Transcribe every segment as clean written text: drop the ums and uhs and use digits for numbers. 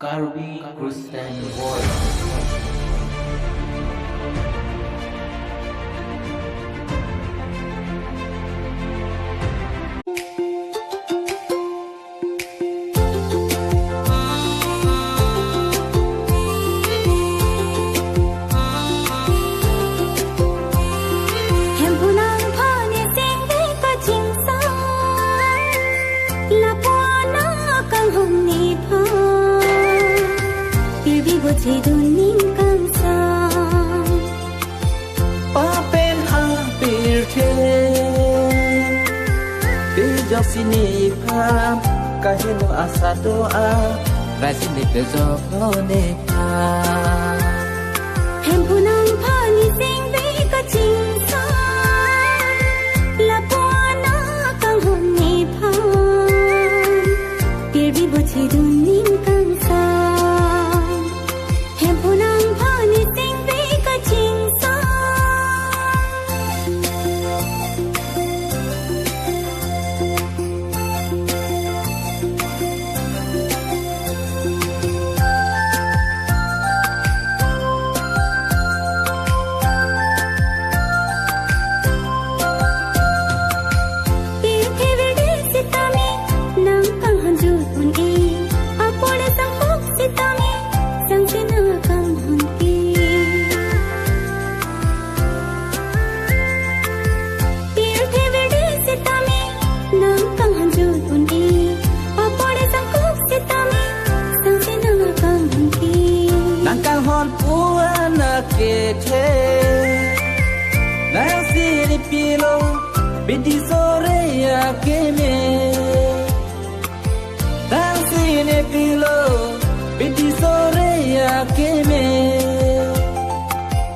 Karbi Christian Voice. Chỉ dunin cam sa Papen a pirte Di jok sini pam Kahino asa doa Rasini ke jok no ne pa Hem punang pani sing ve ka ching sa La puana kang hon ni pha Pir bi bo chỉ dunin cam sa Kete Nasiri pilo Bidi sore ya keme Nasiri pilo Bidi sore ya keme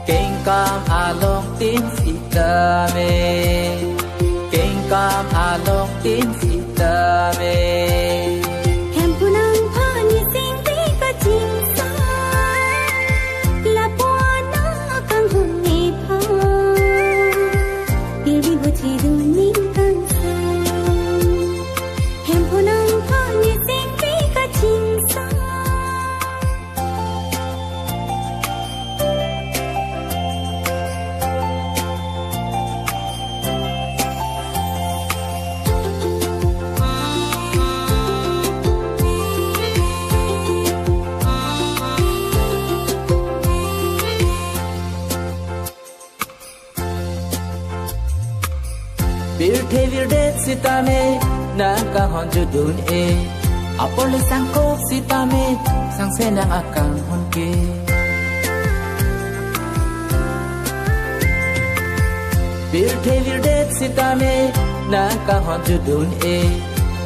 Kengkam along tin sitame Kengkam along tin sitame Birte virdet sitame nang hon judun Apole sangkok sitame sang senang akan hon ke Birte virdet sitame nang hon judun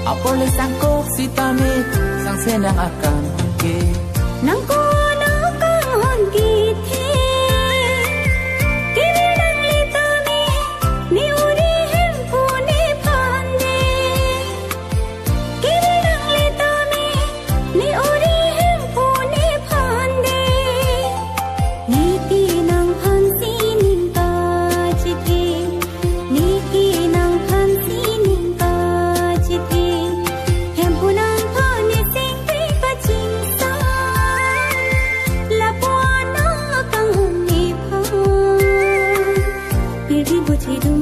Apole sangkok sitame sang senang akan hon ke nang ko na kang hon ki the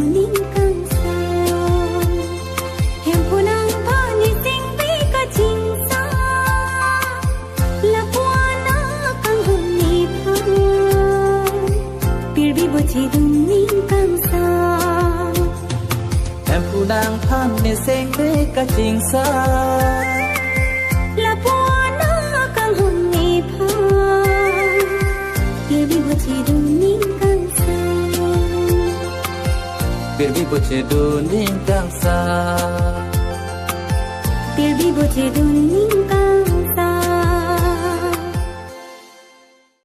Nang phan ne seng ve ka ching sa La puana kang hon ni pha Pir bi bo chỉ dunin cam sa Pir bi bo chỉ dunin cam sa Pir bi bo chỉ dunin cam